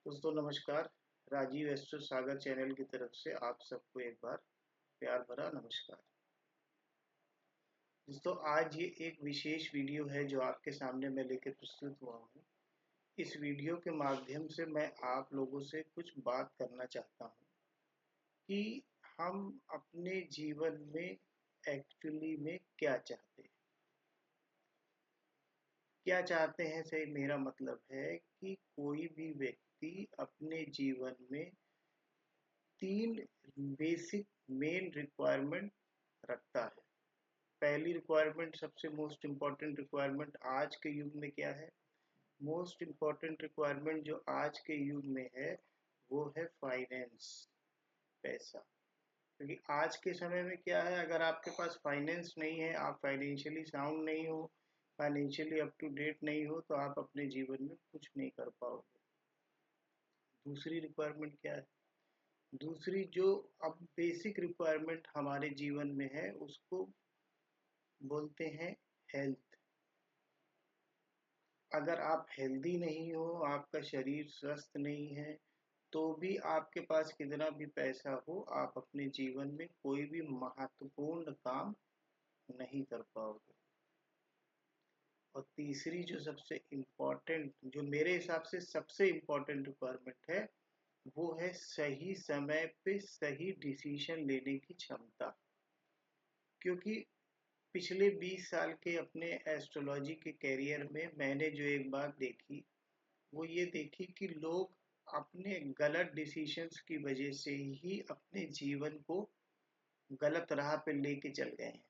दोस्तों नमस्कार। राजीव एस्ट्रो सागर चैनल की तरफ से आप सबको एक बार प्यार भरा नमस्कार। दोस्तों आज ये एक विशेष वीडियो है जो आपके सामने मैं लेकर प्रस्तुत हुआ हूँ। इस वीडियो के माध्यम से मैं आप लोगों से कुछ बात करना चाहता हूँ कि हम अपने जीवन में एक्चुअली में क्या चाहते हैं से मेरा मतलब है कि कोई भी व्यक्ति अपने जीवन में 3 बेसिक मेन रिक्वायरमेंट रखता है। पहली रिक्वायरमेंट, सबसे मोस्ट इम्पॉर्टेंट रिक्वायरमेंट आज के युग में क्या है? मोस्ट इम्पॉर्टेंट रिक्वायरमेंट जो आज के युग में है वो है फाइनेंस, पैसा। क्योंकि आज के समय में क्या है, अगर आपके पास फाइनेंस नहीं है, आप फाइनेंशियली साउंड नहीं हो, फाइनेंशियली अप टू डेट नहीं हो, तो आप अपने जीवन में कुछ नहीं कर पाओगे। दूसरी रिक्वायरमेंट क्या है? दूसरी जो अब बेसिक रिक्वायरमेंट हमारे जीवन में है उसको बोलते हैं हेल्थ। अगर आप हेल्दी नहीं हो, आपका शरीर स्वस्थ नहीं है, तो भी आपके पास कितना भी पैसा हो, आप अपने जीवन में कोई भी महत्वपूर्ण काम नहीं कर पाओगे। और तीसरी जो सबसे इम्पोर्टेंट, जो मेरे हिसाब से सबसे इम्पोर्टेंट रिक्वायरमेंट है, वो है सही समय पे सही डिसीजन लेने की क्षमता। क्योंकि पिछले 20 साल के अपने एस्ट्रोलॉजी के करियर में मैंने जो एक बात देखी, वो ये देखी कि लोग अपने गलत डिसीजंस की वजह से ही अपने जीवन को गलत राह पे लेके चल गए हैं।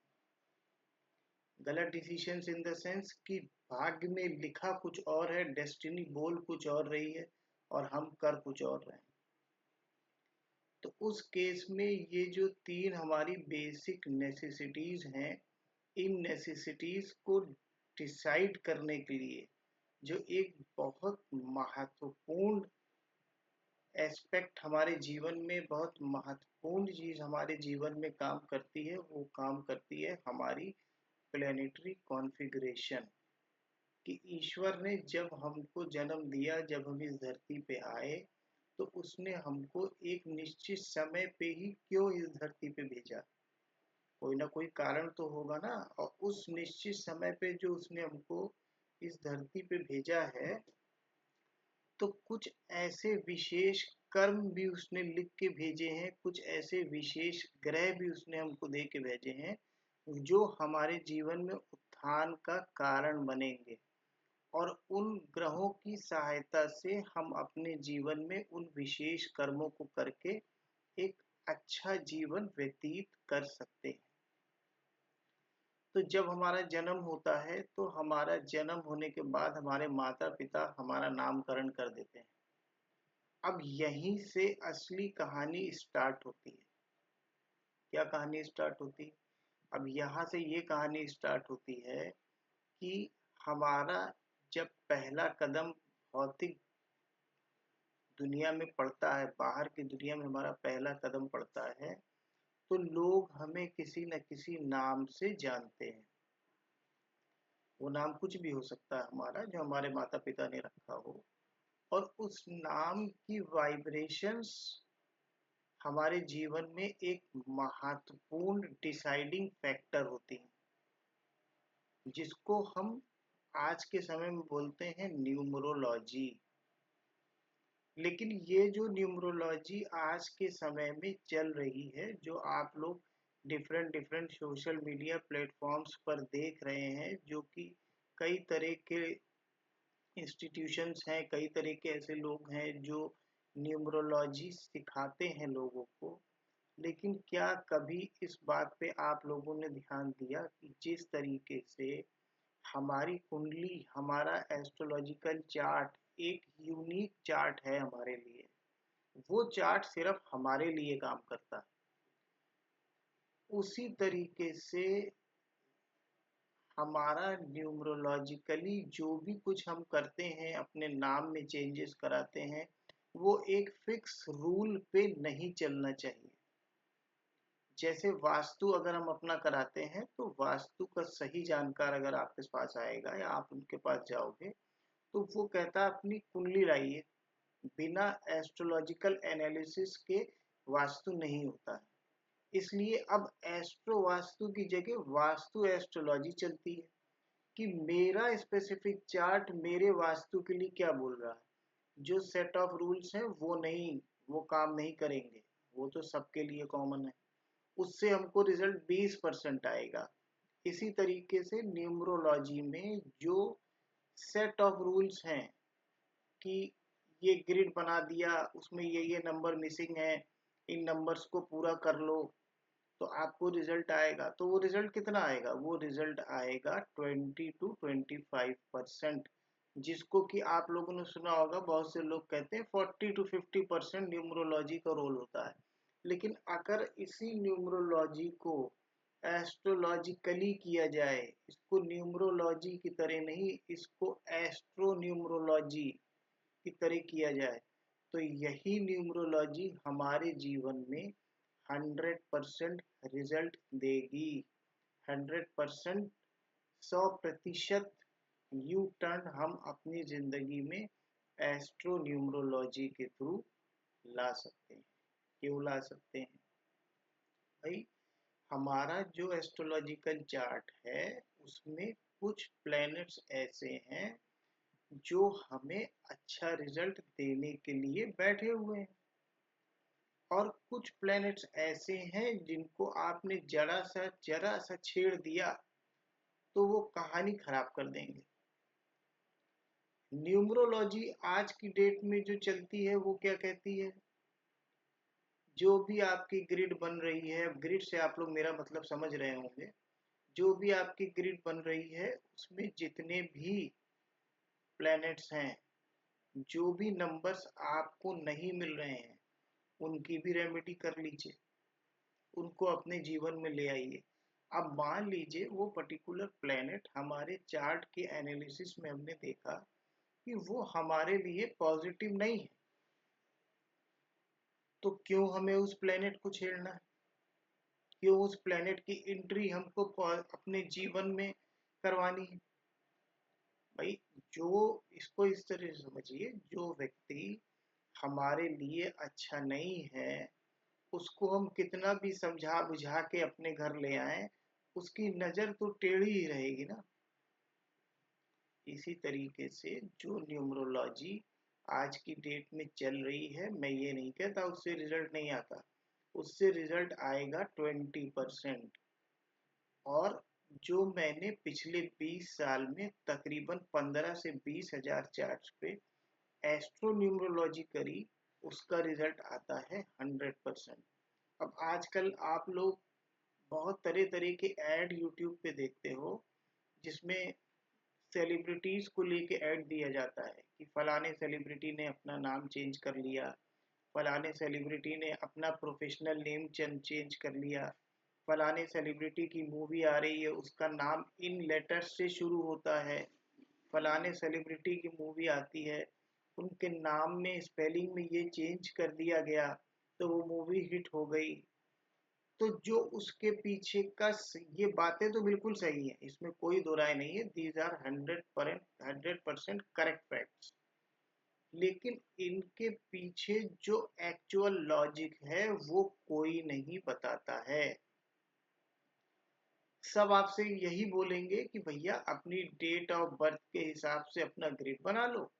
गलत डिसीजंस इन द सेंस कि भाग्य में लिखा कुछ और है, डेस्टिनी बोल कुछ और रही है और हम कर कुछ और रहे हैं। तो उस केस में ये जो 3 हमारी बेसिक नेसेसिटीज हैं, इन नेसेसिटीज को डिसाइड करने के लिए जो एक बहुत महत्वपूर्ण एस्पेक्ट हमारे जीवन में, बहुत महत्वपूर्ण चीज हमारे जीवन में काम करती है, वो काम करती है हमारी प्लेनेटरी कॉन्फ़िगरेशन। कि ईश्वर ने जब हमको जन्म दिया, जब हम इस धरती पे आए, तो उसने हमको एक निश्चित समय पे ही क्यों इस धरती पे भेजा? कोई ना कोई कारण तो होगा ना। और उस निश्चित समय पे जो उसने हमको इस धरती पे भेजा है, तो कुछ ऐसे विशेष कर्म भी उसने लिख के भेजे हैं, कुछ ऐसे विशेष ग्रह भी उसने हमको दे के भेजे हैं जो हमारे जीवन में उत्थान का कारण बनेंगे। और उन ग्रहों की सहायता से हम अपने जीवन में उन विशेष कर्मों को करके एक अच्छा जीवन व्यतीत कर सकते हैं। तो जब हमारा जन्म होता है, तो हमारा जन्म होने के बाद हमारे माता पिता हमारा नामकरण कर देते हैं। अब यहीं से असली कहानी स्टार्ट होती है। क्या कहानी स्टार्ट होती है? अब यहाँ से ये कहानी स्टार्ट होती है कि हमारा जब पहला कदम भौतिक दुनिया में पड़ता है, बाहर की दुनिया में हमारा पहला कदम पड़ता है, तो लोग हमें किसी न किसी नाम से जानते हैं। वो नाम कुछ भी हो सकता है हमारा, जो हमारे माता पिता ने रखा हो। और उस नाम की वाइब्रेशंस हमारे जीवन में एक महत्वपूर्ण डिसाइडिंग फैक्टर होती है, जिसको हम आज के समय में बोलते हैं न्यूमरोलॉजी। लेकिन ये जो न्यूमरोलॉजी आज के समय में चल रही है, जो आप लोग different different social media platforms पर देख रहे हैं, जो कि कई तरह के इंस्टीट्यूशंस हैं, कई तरह के ऐसे लोग हैं जो न्यूमरोलॉजी सिखाते हैं लोगों को। लेकिन क्या कभी इस बात पे आप लोगों ने ध्यान दिया कि जिस तरीके से हमारी कुंडली, हमारा एस्ट्रोलॉजिकल चार्ट एक यूनिक चार्ट है हमारे लिए, वो चार्ट सिर्फ हमारे लिए काम करता है। उसी तरीके से हमारा न्यूमरोलॉजिकली जो भी कुछ हम करते हैं, अपने नाम में चेंजेस कराते हैं, वो एक फिक्स रूल पे नहीं चलना चाहिए। जैसे वास्तु अगर हम अपना कराते हैं, तो वास्तु का सही जानकार अगर आपके पास आएगा या आप उनके पास जाओगे, तो वो कहता है अपनी कुंडली लाइए, बिना एस्ट्रोलॉजिकल एनालिसिस के वास्तु नहीं होता है। इसलिए अब एस्ट्रो वास्तु की जगह वास्तु एस्ट्रोलॉजी चलती है कि मेरा स्पेसिफिक चार्ट मेरे वास्तु के लिए क्या बोल रहा है। जो सेट ऑफ रूल्स हैं वो काम नहीं करेंगे, वो तो सबके लिए कॉमन है। उससे हमको रिजल्ट 20% आएगा। इसी तरीके से न्यूमरोलॉजी में जो सेट ऑफ रूल्स हैं कि ये ग्रिड बना दिया, उसमें ये नंबर मिसिंग है, इन नंबर्स को पूरा कर लो तो आपको रिजल्ट आएगा। तो वो रिजल्ट कितना आएगा? वो रिजल्ट आएगा 20 to 25%, जिसको कि आप लोगों ने सुना होगा, बहुत से लोग कहते हैं 40 to 50% न्यूमरोलॉजी का रोल होता है। लेकिन अगर इसी न्यूमरोलॉजी को एस्ट्रोलॉजिकली किया जाए, इसको न्यूमरोलॉजी की तरह नहीं, इसको एस्ट्रो न्यूमरोलॉजी की तरह किया जाए, तो यही न्यूमरोलॉजी हमारे जीवन में 100% रिजल्ट देगी। 100%, 100% यू टर्न हम अपनी जिंदगी में एस्ट्रो न्यूमरोलॉजी के थ्रू ला सकते हैं। क्यों ला सकते हैं भाई? हमारा जो एस्ट्रोलॉजिकल चार्ट है उसमें कुछ प्लैनेट्स ऐसे हैं जो हमें अच्छा रिजल्ट देने के लिए बैठे हुए हैं, और कुछ प्लैनेट्स ऐसे हैं जिनको आपने जरा सा छेड़ दिया तो वो कहानी खराब कर देंगे। न्यूमरोलॉजी आज की डेट में जो चलती है वो क्या कहती है? जो भी आपकी ग्रिड बन रही है, ग्रिड से आप लोग मेरा मतलब समझ रहे होंगे, जो भी आपकी ग्रिड बन रही है उसमें जितने भी प्लैनेट्स हैं, जो भी नंबर्स आपको नहीं मिल रहे हैं, उनकी भी रेमेडी कर लीजिए, उनको अपने जीवन में ले आइए। अब मान लीजिए वो पर्टिकुलर प्लैनेट हमारे चार्ट के एनालिसिस में हमने देखा कि वो हमारे लिए पॉजिटिव नहीं है, तो क्यों हमें उस प्लैनेट को छेड़ना है? क्यों उस प्लैनेट की एंट्री हमको अपने जीवन में करवानी है? भाई, जो इसको इस तरह से समझिए, जो व्यक्ति हमारे लिए अच्छा नहीं है उसको हम कितना भी समझा बुझा के अपने घर ले आए, उसकी नजर तो टेढ़ी ही रहेगी ना। इसी तरीके से जो न्यूमरोलॉजी आज की डेट में चल रही है, मैं ये नहीं कहता उससे रिजल्ट नहीं आता, उससे रिजल्ट आएगा 20%। और जो मैंने पिछले 20 साल में तकरीबन 15 से 20 हजार चार्ट्स पे एस्ट्रो न्यूमरोलॉजी करी, उसका रिजल्ट आता है 100%। अब आजकल आप लोग बहुत तरह तरह के ऐड यूट्यूब पे देखते हो, जिसमें सेलिब्रिटीज को लेके ऐड दिया जाता है कि फलाने सेलिब्रिटी ने अपना नाम चेंज कर लिया, फलाने सेलिब्रिटी ने अपना प्रोफेशनल नेम चेंज कर लिया, फलाने सेलिब्रिटी की मूवी आ रही है उसका नाम इन लेटर्स से शुरू होता है, फलाने सेलिब्रिटी की मूवी आती है उनके नाम में स्पेलिंग में ये चेंज कर दिया गया तो वो मूवी हिट हो गई। तो जो उसके पीछे का ये बातें तो बिल्कुल सही है, इसमें कोई दो राय नहीं है, दीज आर 100% करेक्ट फैक्ट्स। लेकिन इनके पीछे जो एक्चुअल लॉजिक है वो कोई नहीं बताता है। सब आपसे यही बोलेंगे कि भैया अपनी डेट ऑफ बर्थ के हिसाब से अपना ग्रिड बना लो,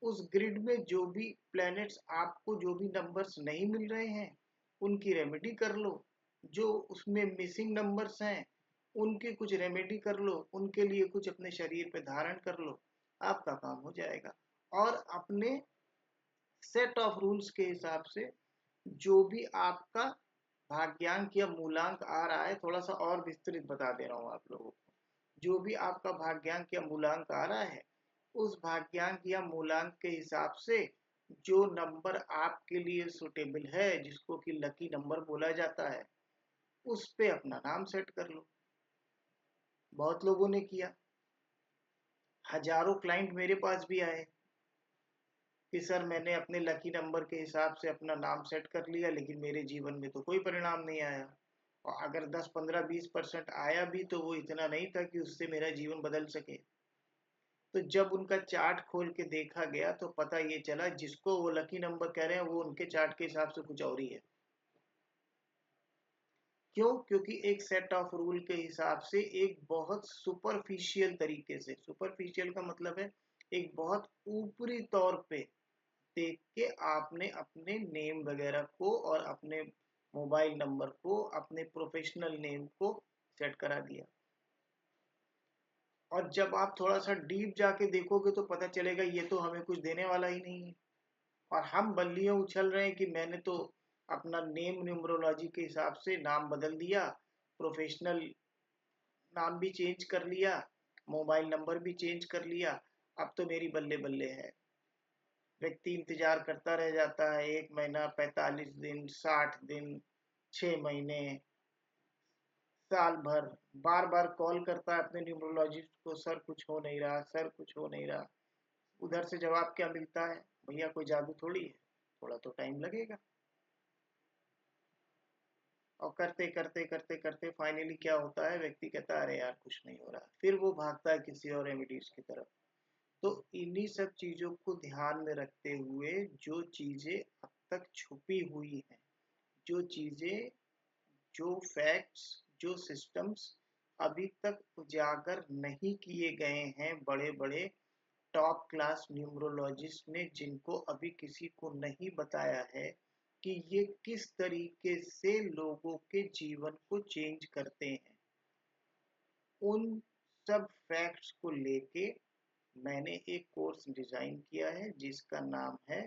उस ग्रिड में जो भी प्लैनेट्स आपको जो भी नंबर्स नहीं मिल रहे हैं उनकी रेमेडी कर लो, जो उसमें मिसिंग नंबर्स हैं उनकी कुछ रेमेडी कर लो, उनके लिए कुछ अपने शरीर पे धारण कर लो, आपका काम हो जाएगा। और अपने सेट ऑफ रूल्स के हिसाब से जो भी आपका भाग्यांक या मूलांक आ रहा है, थोड़ा सा और विस्तृत बता दे रहा हूँ आप लोगों को, जो भी आपका भाग्यांक या मूलांक आ रहा है उस भाग्यांक या मूलांक के हिसाब से जो नंबर आपके लिए सुटेबल है, जिसको कि लकी नंबर बोला जाता है, उस पे अपना नाम सेट कर लो। बहुत लोगों ने किया, हजारों क्लाइंट मेरे पास भी आए कि सर मैंने अपने लकी नंबर के हिसाब से अपना नाम सेट कर लिया लेकिन मेरे जीवन में तो कोई परिणाम नहीं आया, और अगर 10 15 20% आया भी तो वो इतना नहीं था कि उससे मेरा जीवन बदल सके। तो जब उनका चार्ट खोल के देखा गया तो पता ये चला जिसको वो लकी नंबर कह रहे हैं वो उनके चार्ट के हिसाब से कुछ और ही है। क्यों? क्योंकि एक सेट ऑफ रूल के हिसाब से एक बहुत सुपरफिशियल तरीके से, सुपरफिशियल का मतलब है एक बहुत ऊपरी तौर पे देख के आपने अपने नेम वगैरह को और अपने मोबाइल नंबर को, अपने प्रोफेशनल नेम को सेट करा दिया। और जब आप थोड़ा सा डीप जाके देखोगे तो पता चलेगा ये तो हमें कुछ देने वाला ही नहीं है। और हम बल्लियां उछल रहे हैं कि मैंने तो अपना नेम न्यूमरोलॉजी के हिसाब से नाम बदल दिया, प्रोफेशनल नाम भी चेंज कर लिया, मोबाइल नंबर भी चेंज कर लिया, अब तो मेरी बल्ले बल्ले है। व्यक्ति इंतजार करता रह जाता है 1 महीना, 45 दिन, 60 दिन, 6 महीने, साल भर, बार बार कॉल करता है अपने न्यूमरोलॉजिस्ट को, सर कुछ हो नहीं रहा, सर कुछ हो नहीं रहा। उधर से जवाब क्या मिलता है? भैया कोई जादू थोड़ी है, थोड़ा तो टाइम लगेगा। और करते करते करते करते फाइनली क्या होता है, व्यक्ति कहता है अरे यार कुछ नहीं हो रहा, फिर वो भागता है किसी और रेमेडीज की तरफ। तो इन्हीं सब चीजों को ध्यान में रखते हुए जो चीजें अब तक छुपी हुई हैं, जो चीजें, जो फैक्ट्स, जो सिस्टम्स अभी तक उजागर नहीं किए गए हैं बड़े बड़े टॉप क्लास न्यूमरोलॉजिस्ट ने, जिनको अभी किसी को नहीं बताया है कि ये किस तरीके से लोगों के जीवन को चेंज करते हैं, उन सब फैक्ट्स को लेके मैंने एक कोर्स डिजाइन किया है जिसका नाम है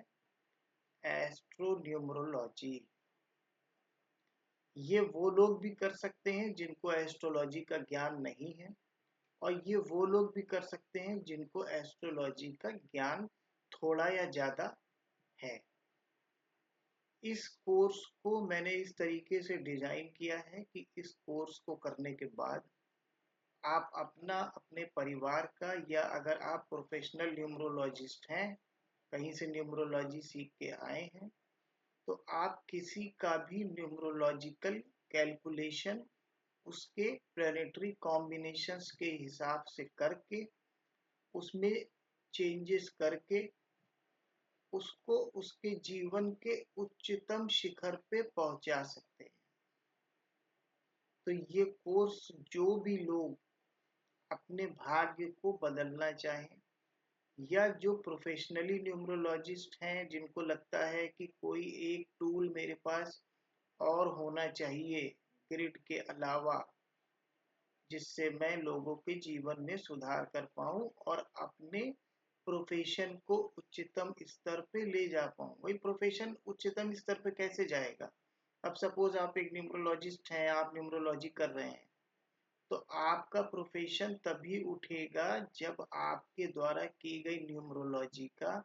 एस्ट्रो न्यूमरोलॉजी। ये वो लोग भी कर सकते हैं जिनको एस्ट्रोलॉजी का ज्ञान नहीं है, और ये वो लोग भी कर सकते हैं जिनको एस्ट्रोलॉजी का ज्ञान थोड़ा या ज्यादा है। इस कोर्स को मैंने इस तरीके से डिजाइन किया है कि इस कोर्स को करने के बाद आप अपना, अपने परिवार का, या अगर आप प्रोफेशनल न्यूमरोलॉजिस्ट हैं, कहीं से न्यूमरोलॉजी सीख के आए हैं, तो आप किसी का भी न्यूमरोलॉजिकल कैलकुलेशन उसके प्लानेटरी कॉम्बिनेशंस के हिसाब से करके, उसमें चेंजेस करके उसको उसके जीवन के उच्चतम शिखर पे पहुंचा सकते हैं। तो ये कोर्स जो भी लोग अपने भाग्य को बदलना चाहें, या जो प्रोफेशनली न्यूमरोलॉजिस्ट हैं जिनको लगता है कि कोई एक टूल मेरे पास और होना चाहिए ग्रिड के अलावा, जिससे मैं लोगों के जीवन में सुधार कर पाऊं और अपने प्रोफेशन को उच्चतम स्तर पे ले जा पाऊं। वही प्रोफेशन उच्चतम स्तर पे कैसे जाएगा? अब सपोज आप एक न्यूमरोलॉजिस्ट हैं, आप न्यूमरोलॉजी कर रहे हैं, तो आपका प्रोफेशन तभी उठेगा जब आपके द्वारा की गई न्यूमरोलॉजी का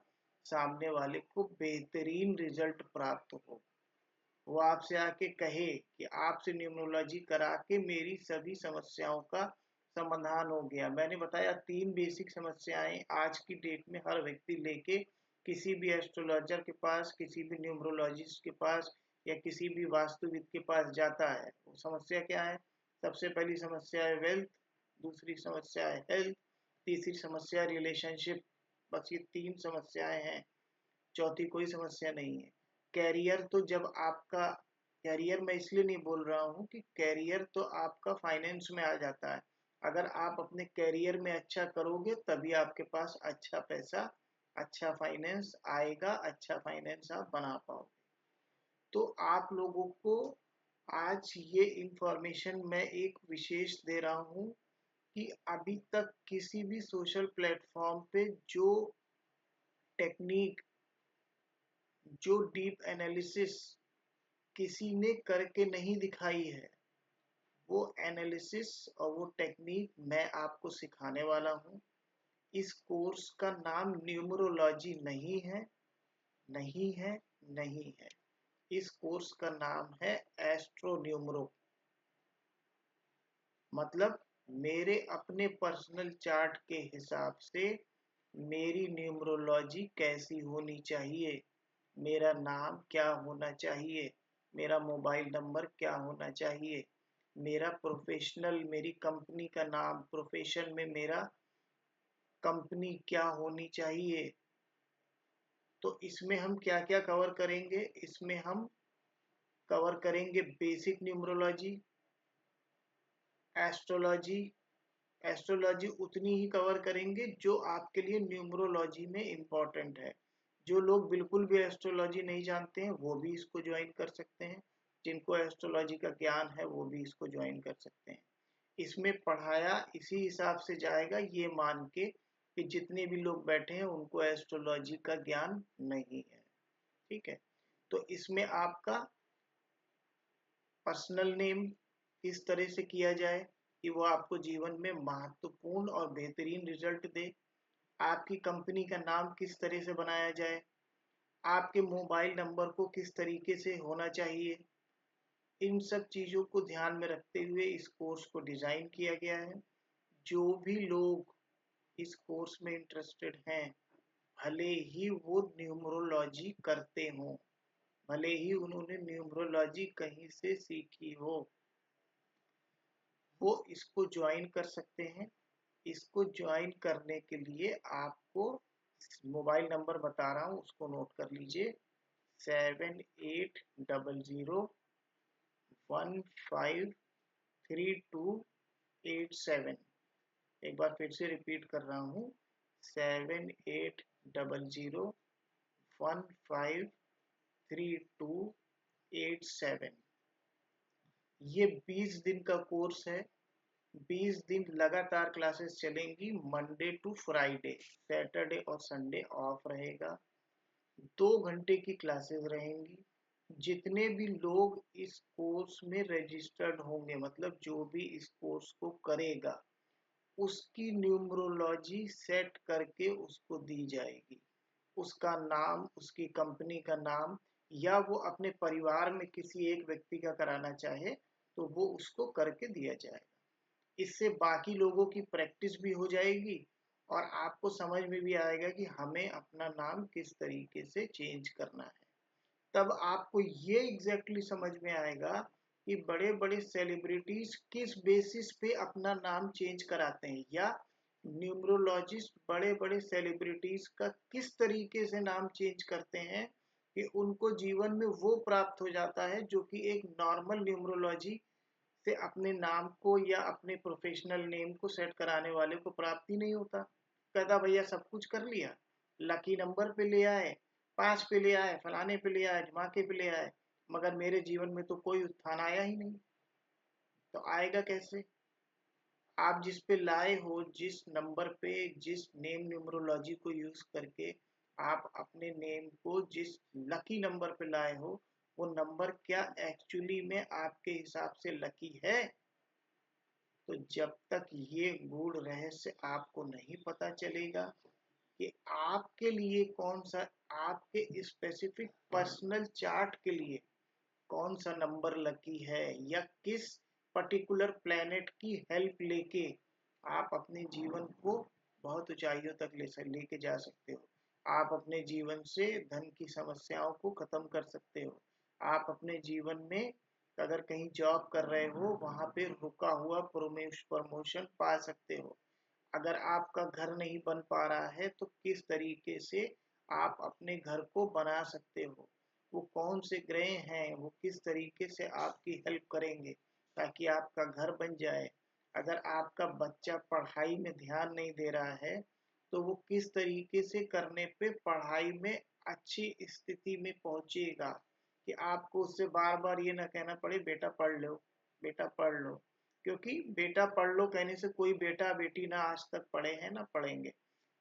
सामने वाले को बेहतरीन रिजल्ट प्राप्त हो। वो आपसे आके कहे कि आपसे न्यूमरोलॉजी करा के मेरी सभी समस्याओं का समाधान हो गया। मैंने बताया 3 बेसिक समस्याएं आज की डेट में हर व्यक्ति लेके किसी भी एस्ट्रोलॉजर के पास, किसी भी न्यूमरोलॉजिस्ट के पास, या किसी भी वास्तुविद के पास जाता है। वो समस्या क्या है? सबसे पहली समस्या है वेल्थ, दूसरी समस्या है हेल्थ, तीसरी समस्या रिलेशनशिप। बस ये 3 समस्याएं हैं, चौथी कोई समस्या नहीं है। कैरियर तो जब आपका, कैरियर मैं इसलिए नहीं बोल रहा हूँ कि कैरियर तो आपका फाइनेंस में आ जाता है। अगर आप अपने कैरियर में अच्छा करोगे तभी आपके पास अच्छा पैसा, अच्छा फाइनेंस आएगा, अच्छा फाइनेंस आप बना पाओगे। तो आप लोगों को आज ये इंफॉर्मेशन मैं एक विशेष दे रहा हूँ कि अभी तक किसी भी सोशल प्लेटफॉर्म पे जो टेक्निक, जो डीप एनालिसिस किसी ने करके नहीं दिखाई है, वो एनालिसिस और वो टेक्निक मैं आपको सिखाने वाला हूँ। इस कोर्स का नाम न्यूमरोलॉजी नहीं है, नहीं है, नहीं है। इस कोर्स का नाम है एस्ट्रो न्यूमरो। मतलब मेरे अपने पर्सनल चार्ट के हिसाब से मेरी न्यूमरोलॉजी कैसी होनी चाहिए, मेरा नाम क्या होना चाहिए, मेरा मोबाइल नंबर क्या होना चाहिए, मेरा प्रोफेशनल, मेरी कंपनी का नाम, प्रोफेशन में मेरा कंपनी क्या होनी चाहिए। तो इसमें हम क्या क्या कवर करेंगे, इसमें हम कवर करेंगे बेसिक न्यूमरोलॉजी, एस्ट्रोलॉजी। एस्ट्रोलॉजी उतनी ही कवर करेंगे जो आपके लिए न्यूमरोलॉजी में इम्पोर्टेंट है। जो लोग बिल्कुल भी एस्ट्रोलॉजी नहीं जानते हैं वो भी इसको ज्वाइन कर सकते हैं, जिनको एस्ट्रोलॉजी का ज्ञान है वो भी इसको ज्वाइन कर सकते हैं। इसमें पढ़ाया इसी हिसाब से जाएगा, ये मान के कि जितने भी लोग बैठे हैं उनको एस्ट्रोलॉजी का ज्ञान नहीं है। ठीक है, तो इसमें आपका पर्सनल नेम किस तरह से किया जाए कि वो आपको जीवन में महत्वपूर्ण और बेहतरीन रिजल्ट दे। आपकी कंपनी का नाम किस तरह से बनाया जाए, आपके मोबाइल नंबर को किस तरीके से होना चाहिए। इन सब चीज़ों को ध्यान में रखते हुए इस कोर्स को डिज़ाइन किया गया है। जो भी लोग इस कोर्स में इंटरेस्टेड हैं, भले ही वो न्यूमरोलॉजी करते हों, भले ही उन्होंने न्यूमरोलॉजी कहीं से सीखी हो, वो इसको ज्वाइन कर सकते हैं। इसको ज्वाइन करने के लिए आपको मोबाइल नंबर बता रहा हूँ, उसको नोट कर लीजिए। 7800153287। एक बार फिर से रिपीट कर रहा हूँ, 7800153287। ये 20 दिन का कोर्स है। 20 दिन लगातार क्लासेस चलेंगी, मंडे टू फ्राइडे। सैटरडे और संडे ऑफ रहेगा। 2 घंटे की क्लासेस रहेंगी। जितने भी लोग इस कोर्स में रजिस्टर्ड होंगे, मतलब जो भी इस कोर्स को करेगा, उसकी न्यूमरोलॉजी सेट करके उसको दी जाएगी। उसका नाम, उसकी कंपनी का नाम, या वो अपने परिवार में किसी एक व्यक्ति का कराना चाहे तो वो उसको करके दिया जाएगा। इससे बाकी लोगों की प्रैक्टिस भी हो जाएगी और आपको समझ में भी आएगा कि हमें अपना नाम किस तरीके से चेंज करना है। तब आपको ये एग्जैक्टली समझ में आएगा कि बड़े बड़े सेलिब्रिटीज किस बेसिस पे अपना नाम चेंज कराते हैं, या न्यूमरोलॉजिस्ट बड़े बड़े सेलिब्रिटीज का किस तरीके से नाम चेंज करते हैं कि उनको जीवन में वो प्राप्त हो जाता है जो कि एक नॉर्मल न्यूमरोलॉजी से अपने नाम को या अपने प्रोफेशनल नेम को सेट कराने वाले को प्राप्त ही नहीं होता। कहता भैया सब कुछ कर लिया, लकी नंबर पे ले आए, 5 पे ले आए, फलाने पे ले आए, धमाके पे ले आए, मगर मेरे जीवन में तो कोई उत्थान आया ही नहीं। तो आएगा कैसे? आप जिस पे लाए हो, जिस नंबर पे, जिस नेम न्यूमरोलॉजी को यूज करके आप अपने नेम को जिस लकी नंबर पे लाए हो, वो नंबर क्या एक्चुअली में आपके हिसाब से लकी है? तो जब तक ये गूढ़ रहस्य आपको नहीं पता चलेगा कि आपके लिए कौन सा, आपके स्पेसिफिक पर्सनल चार्ट के लिए कौन सा नंबर लकी है, या किस पर्टिकुलर प्लेनेट की हेल्प लेके आप अपने जीवन को बहुत ऊंचाइयों तक लेके जा सकते हो। आप अपने जीवन से धन की समस्याओं को खत्म कर सकते हो। आप अपने जीवन में अगर कहीं जॉब कर रहे हो, वहां पे रुका हुआ प्रमोशन पा सकते हो। अगर आपका घर नहीं बन पा रहा है तो किस तरीके से आप अपने घर को बना सकते हो, वो कौन से ग्रह हैं, वो किस तरीके से आपकी हेल्प करेंगे ताकि आपका घर बन जाए। अगर आपका बच्चा पढ़ाई में ध्यान नहीं दे रहा है तो वो किस तरीके से करने पे पढ़ाई में अच्छी स्थिति में पहुंचेगा कि आपको उससे बार बार ये ना कहना पड़े बेटा पढ़ लो, बेटा पढ़ लो। क्योंकि बेटा पढ़ लो कहने से कोई बेटा बेटी ना आज तक पढ़े हैं ना पढ़ेंगे,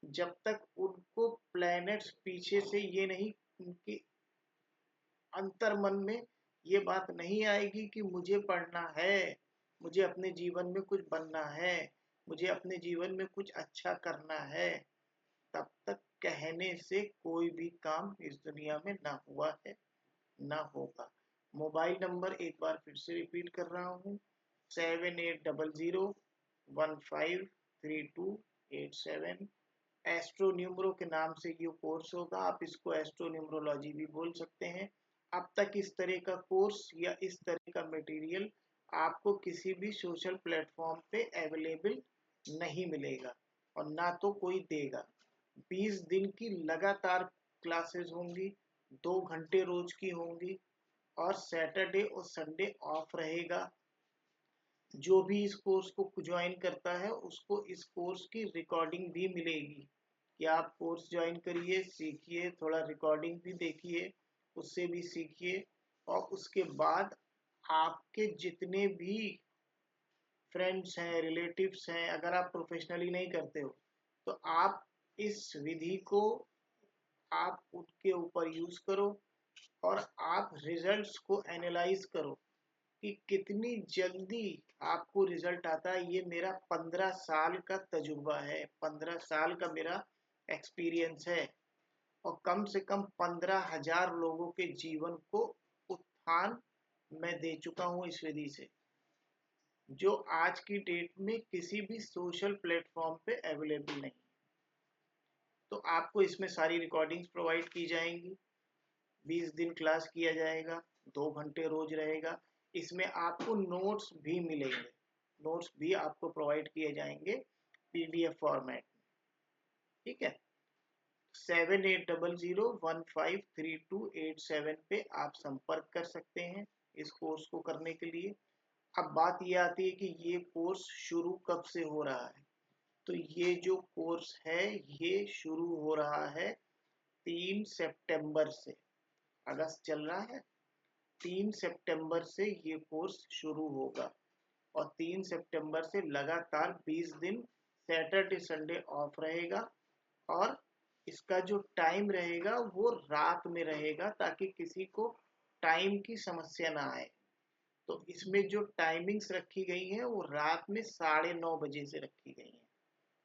जब तक उनको प्लैनेट्स पीछे से ये नहीं, उनकी अंतर मन में ये बात नहीं आएगी कि मुझे पढ़ना है, मुझे अपने जीवन में कुछ बनना है, मुझे अपने जीवन में कुछ अच्छा करना है, तब तक कहने से कोई भी काम इस दुनिया में ना हुआ है, ना होगा। मोबाइल नंबर एक बार फिर से रिपीट कर रहा हूँ, 7800153287। एस्ट्रो न्यूमरो के नाम से ये कोर्स होगा, आप इसको एस्ट्रो न्यूमरोलॉजी भी बोल सकते हैं। अब तक इस तरह का कोर्स या इस तरह का मटेरियल आपको किसी भी सोशल प्लेटफॉर्म पे अवेलेबल नहीं मिलेगा। और ना तो कोई देगा। 20 दिन की लगातार क्लासेस होंगी, 2 घंटे रोज की होंगी, और सैटरडे और संडे ऑफ रहेगा। जो भी इस कोर्स को ज्वाइन करता है उसको इस कोर्स की रिकॉर्डिंग भी मिलेगी कि आप कोर्स ज्वाइन करिए, सीखिए, थोड़ा रिकॉर्डिंग भी देखिए, उससे भी सीखिए। और उसके बाद आपके जितने भी फ्रेंड्स हैं, रिलेटिव्स हैं, अगर आप प्रोफेशनली नहीं करते हो तो आप इस विधि को आप उनके ऊपर यूज करो, और आप रिजल्ट्स को एनालाइज करो कि कितनी जल्दी आपको रिजल्ट आता है। ये मेरा 15 साल का तजुर्बा है, 15 साल का मेरा एक्सपीरियंस है, और कम से कम 15,000 लोगों के जीवन को उत्थान मैं दे चुका हूँ इस विधि से, जो आज की डेट में किसी भी सोशल प्लेटफॉर्म पे अवेलेबल नहीं। तो आपको इसमें सारी रिकॉर्डिंग्स प्रोवाइड की जाएंगी, 20 दिन क्लास किया जाएगा, 2 घंटे रोज रहेगा। इसमें आपको नोट्स भी मिलेंगे, नोट्स भी आपको प्रोवाइड किए जाएंगे पीडीएफ फॉर्मेट में। ठीक है, 7800153287 पे आप संपर्क कर सकते हैं इस कोर्स को करने के लिए। अब बात ये आती है कि ये कोर्स शुरू कब से हो रहा है। तो ये जो कोर्स है ये शुरू हो रहा है 3 सितंबर से। अगस्त चल रहा है, 3 सितंबर से ये कोर्स शुरू होगा, और 3 सितंबर से लगातार 20 दिन सैटरडे संडे ऑफ रहेगा। और इसका जो टाइम रहेगा वो रात में रहेगा, ताकि किसी को टाइम की समस्या ना आए। तो इसमें जो टाइमिंग्स रखी गई है वो रात में 9:30 बजे से रखी गई है।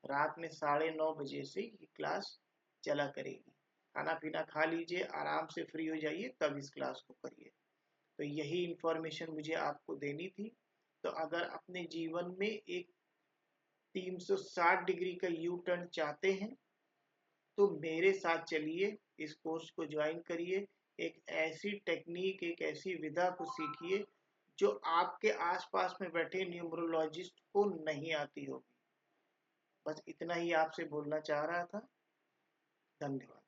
रात में 9:30 बजे से ये क्लास चला करेगी। खाना पीना खा लीजिए, आराम से फ्री हो जाइए, तब इस क्लास को करिए। तो यही इंफॉर्मेशन मुझे आपको देनी थी। तो अगर अपने जीवन में एक 360 डिग्री का यू टर्न चाहते हैं तो मेरे साथ चलिए, इस कोर्स को ज्वाइन करिए। एक ऐसी टेक्निक, एक ऐसी विधा को सीखिए जो आपके आसपास में बैठे न्यूमरोलॉजिस्ट को नहीं आती होगी। बस इतना ही आपसे बोलना चाह रहा था। धन्यवाद।